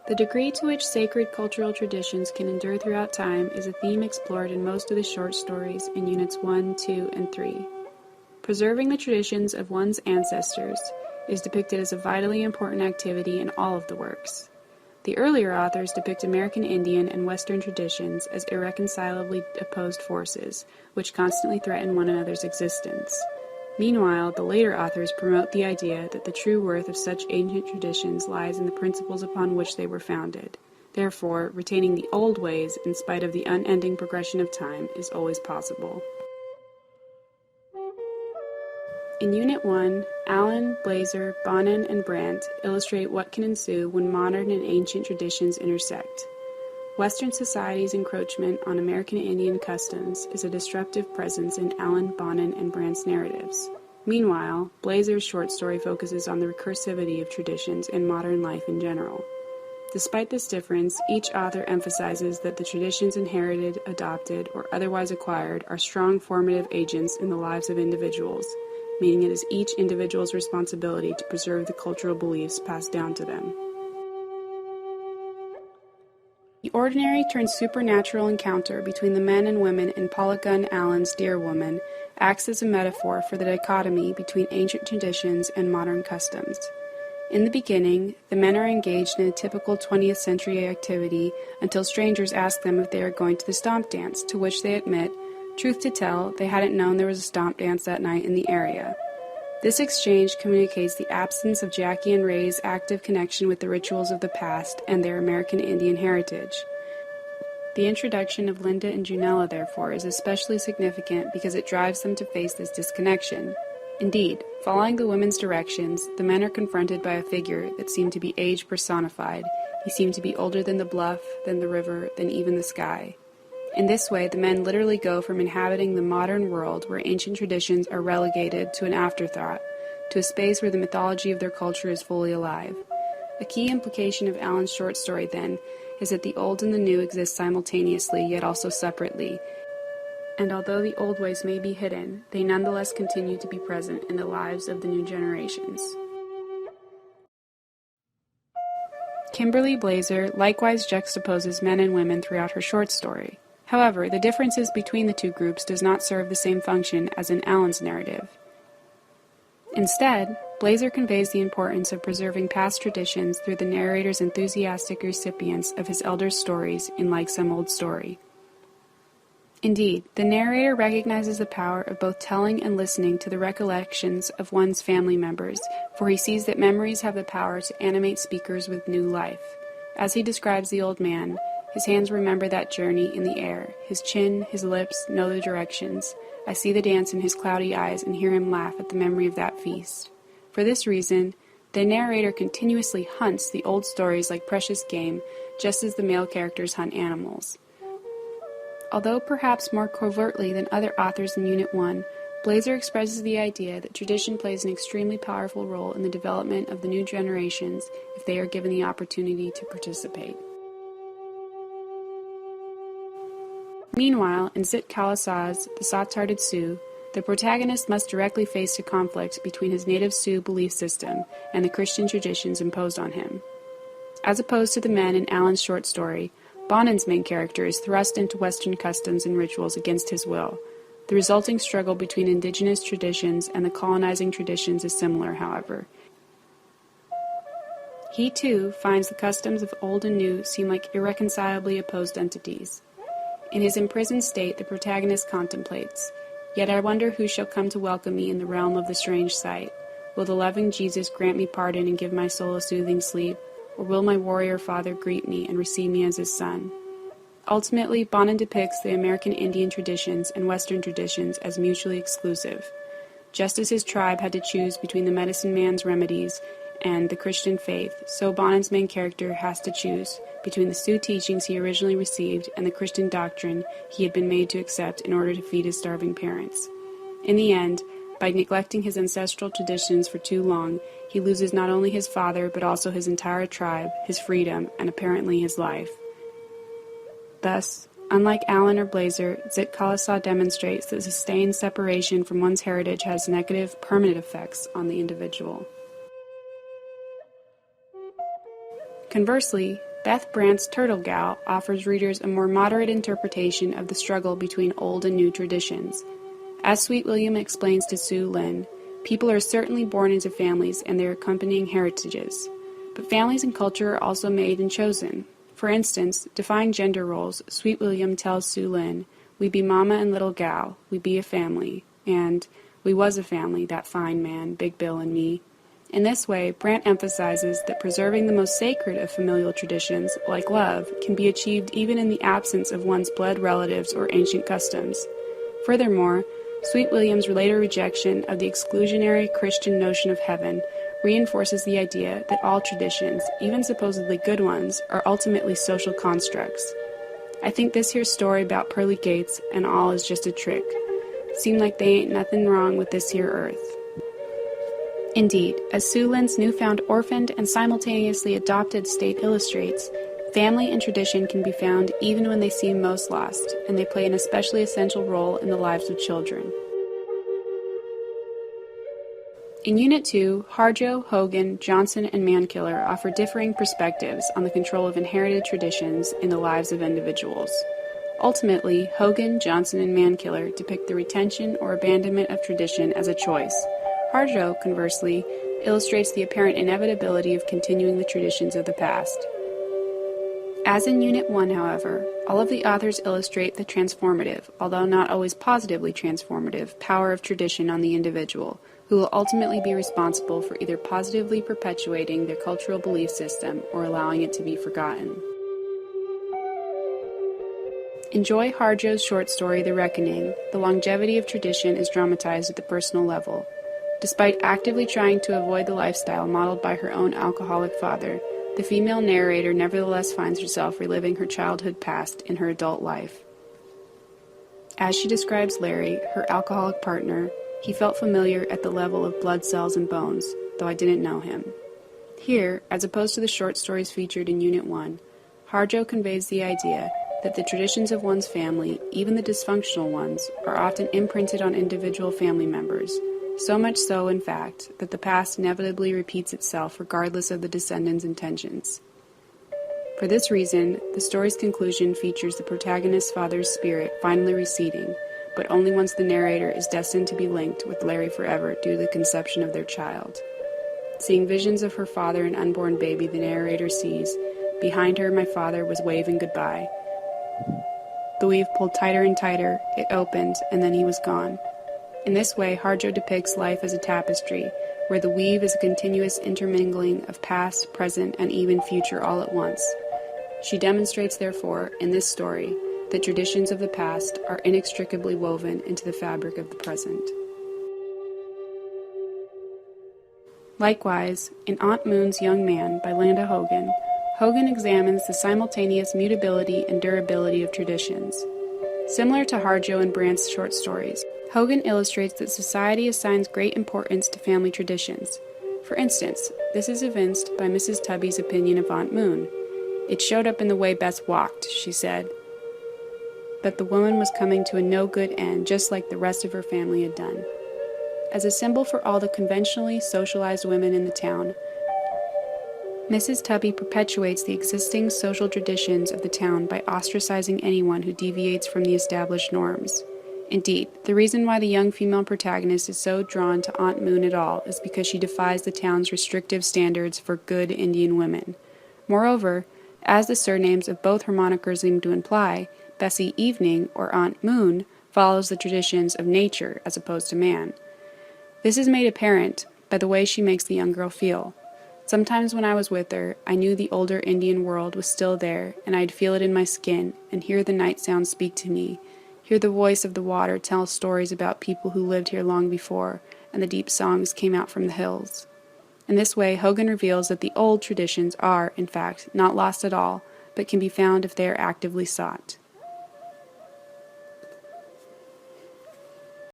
The degree to which sacred cultural traditions can endure throughout time is a theme explored in most of the short stories in Units 1, 2, and 3. Preserving the traditions of one's ancestors is depicted as a vitally important activity in all of the works. The earlier authors depict American Indian and Western traditions as irreconcilably opposed forces, which constantly threaten one another's existence. Meanwhile, the later authors promote the idea that the true worth of such ancient traditions lies in the principles upon which they were founded. Therefore, retaining the old ways in spite of the unending progression of time is always possible. In Unit 1, Allen, Blazer, Bonin, and Brandt illustrate what can ensue when modern and ancient traditions intersect. Western society's encroachment on American Indian customs is a disruptive presence in Allen, Bonin, and Brandt's narratives. Meanwhile, Blazer's short story focuses on the recursivity of traditions in modern life in general. Despite this difference, each author emphasizes that the traditions inherited, adopted, or otherwise acquired are strong formative agents in the lives of individuals, meaning it is each individual's responsibility to preserve the cultural beliefs passed down to them. The ordinary turned supernatural encounter between the men and women in Paula Gunn Allen's Deer Woman acts as a metaphor for the dichotomy between ancient traditions and modern customs. In the beginning, the men are engaged in a typical 20th century activity until strangers ask them if they are going to the stomp dance, to which they admit, truth to tell, they hadn't known there was a stomp dance that night in the area. This exchange communicates the absence of Jackie and Ray's active connection with the rituals of the past and their American Indian heritage. The introduction of Linda and Junella, therefore, is especially significant because it drives them to face this disconnection. Indeed, following the women's directions, the men are confronted by a figure that seemed to be age personified. He seemed to be older than the bluff, than the river, than even the sky. In this way, the men literally go from inhabiting the modern world where ancient traditions are relegated to an afterthought, to a space where the mythology of their culture is fully alive. A key implication of Allen's short story, then, is that the old and the new exist simultaneously, yet also separately, and although the old ways may be hidden, they nonetheless continue to be present in the lives of the new generations. Kimberly Blazer likewise juxtaposes men and women throughout her short story. However, the differences between the two groups does not serve the same function as in Allen's narrative. Instead, Blazer conveys the importance of preserving past traditions through the narrator's enthusiastic recipience of his elders' stories in Like Some Old Story. Indeed, the narrator recognizes the power of both telling and listening to the recollections of one's family members, for he sees that memories have the power to animate speakers with new life. As he describes the old man, his hands remember that journey in the air. His chin, his lips know the directions. I see the dance in his cloudy eyes and hear him laugh at the memory of that feast. For this reason, the narrator continuously hunts the old stories like precious game, just as the male characters hunt animals. Although perhaps more covertly than other authors in Unit 1, Blazer expresses the idea that tradition plays an extremely powerful role in the development of the new generations if they are given the opportunity to participate. Meanwhile, in Zit Khalassa's The Soft-Hearted Sioux, the protagonist must directly face a conflict between his native Sioux belief system and the Christian traditions imposed on him. As opposed to the men in Allen's short story, Bonin's main character is thrust into Western customs and rituals against his will. The resulting struggle between indigenous traditions and the colonizing traditions is similar, however. He, too, finds the customs of old and new seem like irreconcilably opposed entities. In his imprisoned state, the protagonist contemplates, "Yet I wonder who shall come to welcome me in the realm of the strange sight. Will the loving Jesus grant me pardon and give my soul a soothing sleep, or will my warrior father greet me and receive me as his son?" Ultimately, Bonin depicts the American Indian traditions and Western traditions as mutually exclusive. Just as his tribe had to choose between the medicine man's remedies and the Christian faith, so Bonin's main character has to choose between the Sioux teachings he originally received and the Christian doctrine he had been made to accept in order to feed his starving parents. In the end, by neglecting his ancestral traditions for too long, he loses not only his father but also his entire tribe, his freedom, and apparently his life. Thus, unlike Allen or Blazer, Zit Khalassa demonstrates that sustained separation from one's heritage has negative, permanent effects on the individual. Conversely, Beth Brandt's Turtle Gal offers readers a more moderate interpretation of the struggle between old and new traditions. As Sweet William explains to Sue Lynn, people are certainly born into families and their accompanying heritages, but families and culture are also made and chosen. For instance, defying gender roles, Sweet William tells Sue Lynn, "We be mama and little gal, we be a family," and "We was a family, that fine man, Big Bill and me." In this way, Brandt emphasizes that preserving the most sacred of familial traditions, like love, can be achieved even in the absence of one's blood relatives or ancient customs. Furthermore, Sweet William's later rejection of the exclusionary Christian notion of heaven reinforces the idea that all traditions, even supposedly good ones, are ultimately social constructs. I think this here story about pearly gates and all is just a trick. Seem like they ain't nothing wrong with this here earth. Indeed, as Sue Lynn's newfound orphaned and simultaneously adopted state illustrates, family and tradition can be found even when they seem most lost, and they play an especially essential role in the lives of children. In Unit 2, Harjo, Hogan, Johnson, and Mankiller offer differing perspectives on the control of inherited traditions in the lives of individuals. Ultimately, Hogan, Johnson, and Mankiller depict the retention or abandonment of tradition as a choice. Harjo, conversely, illustrates the apparent inevitability of continuing the traditions of the past. As in Unit 1, however, all of the authors illustrate the transformative, although not always positively transformative, power of tradition on the individual, who will ultimately be responsible for either positively perpetuating their cultural belief system or allowing it to be forgotten. Enjoy Harjo's short story, The Reckoning. The longevity of tradition is dramatized at the personal level. Despite actively trying to avoid the lifestyle modeled by her own alcoholic father, the female narrator nevertheless finds herself reliving her childhood past in her adult life. As she describes Larry, her alcoholic partner, "He felt familiar at the level of blood cells and bones, though I didn't know him." Here, as opposed to the short stories featured in Unit 1, Harjo conveys the idea that the traditions of one's family, even the dysfunctional ones, are often imprinted on individual family members, so much so, in fact, that the past inevitably repeats itself regardless of the descendants' intentions. For this reason, the story's conclusion features the protagonist's father's spirit finally receding, but only once the narrator is destined to be linked with Larry forever due to the conception of their child. Seeing visions of her father and unborn baby, the narrator sees, "Behind her, my father was waving goodbye. The weave pulled tighter and tighter, it opened, and then he was gone." In this way, Harjo depicts life as a tapestry, where the weave is a continuous intermingling of past, present, and even future all at once. She demonstrates, therefore, in this story, that traditions of the past are inextricably woven into the fabric of the present. Likewise, in Aunt Moon's Young Man by Landa Hogan, Hogan examines the simultaneous mutability and durability of traditions. Similar to Harjo and Brandt's short stories, Hogan illustrates that society assigns great importance to family traditions. For instance, this is evinced by Mrs. Tubby's opinion of Aunt Moon. "It showed up in the way Bess walked," she said, that the woman was coming to a no-good end just like the rest of her family had done. As a symbol for all the conventionally socialized women in the town, Mrs. Tubby perpetuates the existing social traditions of the town by ostracizing anyone who deviates from the established norms. Indeed, the reason why the young female protagonist is so drawn to Aunt Moon at all is because she defies the town's restrictive standards for good Indian women. Moreover, as the surnames of both her monikers seem to imply, Bessie Evening, or Aunt Moon, follows the traditions of nature as opposed to man. This is made apparent by the way she makes the young girl feel. Sometimes when I was with her, I knew the older Indian world was still there, and I'd feel it in my skin, and hear the night sounds speak to me, hear the voice of the water tell stories about people who lived here long before, and the deep songs came out from the hills. In this way, Hogan reveals that the old traditions are, in fact, not lost at all, but can be found if they are actively sought.